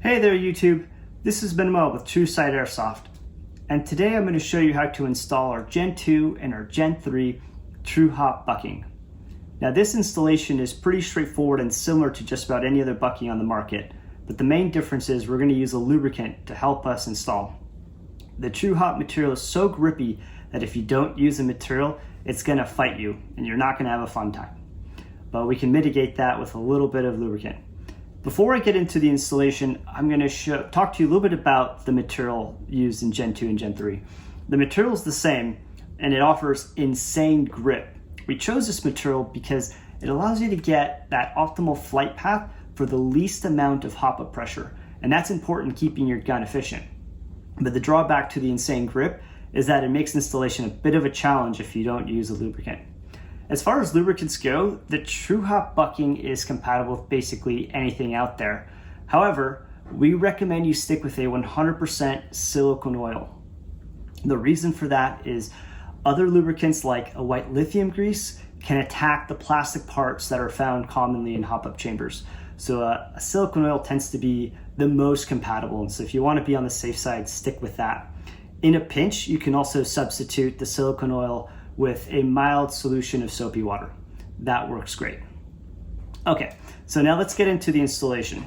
Hey there YouTube, this is Ben with True-Sight Airsoft, and today I'm going to show you how to install our Gen 2 and our Gen 3 Tru-Hop bucking. Now this installation is pretty straightforward and similar to just about any other bucking on the market, but the main difference is we're going to use a lubricant to help us install. The Tru-Hop material is so grippy that if you don't use the material, it's going to fight you and you're not going to have a fun time. But we can mitigate that with a little bit of lubricant. Before I get into the installation, I'm going to talk to you a little bit about the material used in Gen 2 and Gen 3. The material is the same and it offers insane grip. We chose this material because it allows you to get that optimal flight path for the least amount of hop-up pressure, and that's important keeping your gun efficient. But the drawback to the insane grip is that it makes installation a bit of a challenge if you don't use a lubricant. As far as lubricants go, the Tru-Hop bucking is compatible with basically anything out there. However, we recommend you stick with a 100% silicone oil. The reason for that is other lubricants like a white lithium grease can attack the plastic parts that are found commonly in hop-up chambers. So a silicone oil tends to be the most compatible, and so if you want to be on the safe side, stick with that. In a pinch, you can also substitute the silicone oil with a mild solution of soapy water. That works great. Okay, so now let's get into the installation.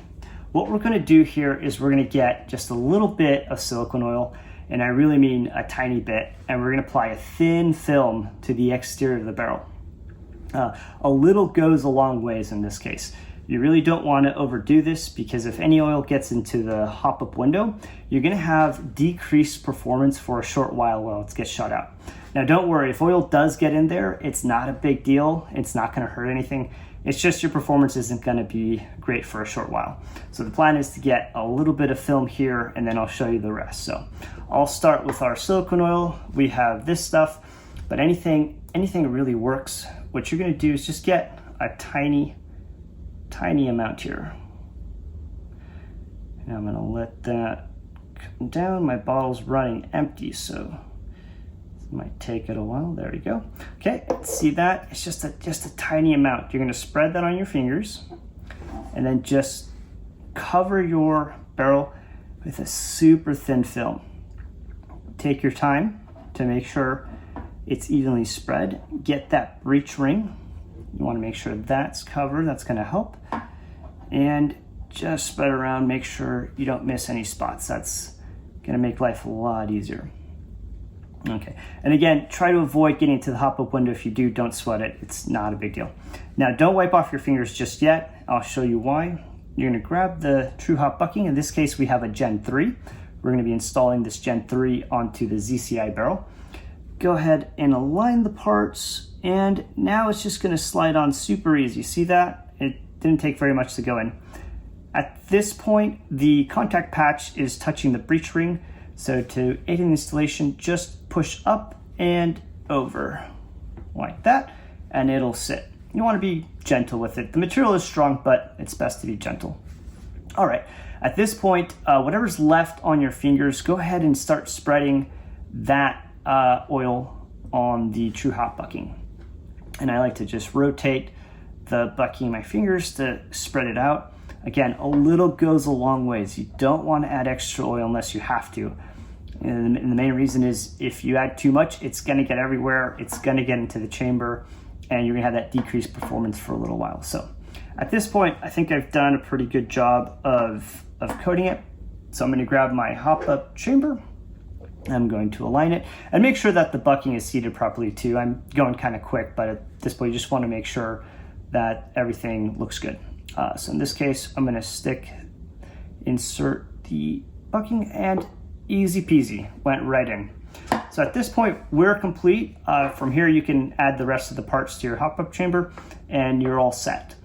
What we're going to do here is we're going to get just a little bit of silicone oil, and I really mean a tiny bit, and we're going to apply a thin film to the exterior of the barrel. A little goes a long ways in this case. You really don't want to overdo this because if any oil gets into the hop-up window, you're going to have decreased performance for a short while it gets shot out. Now don't worry, if oil does get in there, it's not a big deal. It's not going to hurt anything. It's just your performance isn't going to be great for a short while. So the plan is to get a little bit of film here and then I'll show you the rest. So I'll start with our silicone oil. We have this stuff, but anything really works. What you're going to do is just get a tiny amount here. And I'm going to let that come down. My bottle's running empty, so it might take it a while. There we go. Okay, see that? It's just a tiny amount. You're going to spread that on your fingers and then just cover your barrel with a super thin film. Take your time to make sure it's evenly spread. Get that breech ring. You want to make sure that's covered. That's going to help. And just spread around. Make sure you don't miss any spots. That's going to make life a lot easier. Okay. And again, try to avoid getting to the hop-up window. If you do, don't sweat it. It's not a big deal. Now, don't wipe off your fingers just yet. I'll show you why. You're going to grab the Tru-Hop bucking. In this case, we have a Gen 3. We're going to be installing this Gen 3 onto the ZCI barrel. Go ahead and align the parts. And now it's just going to slide on super easy. See that? It didn't take very much to go in. At this point, the contact patch is touching the breech ring. So to aid in installation, just push up and over like that, and it'll sit. You want to be gentle with it. The material is strong, but it's best to be gentle. All right, at this point, whatever's left on your fingers, go ahead and start spreading that oil on the Tru-Hop bucking. And I like to just rotate the bucking in my fingers to spread it out. Again, a little goes a long ways. You don't want to add extra oil unless you have to. And the main reason is if you add too much, it's going to get everywhere. It's going to get into the chamber and you're going to have that decreased performance for a little while. So at this point, I think I've done a pretty good job of coating it. So I'm going to grab my hop-up chamber. I'm going to align it and make sure that the bucking is seated properly too. I'm going kind of quick, but at this point you just want to make sure that everything looks good. So in this case, I'm going to insert the bucking, and easy peasy, went right in. So at this point, we're complete. From here, you can add the rest of the parts to your hop-up chamber and you're all set.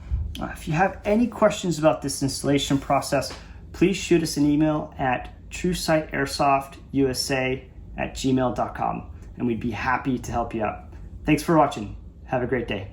If you have any questions about this installation process, please shoot us an email at truesightairsoft.usa@gmail.com and we'd be happy to help you out. Thanks for watching. Have a great day.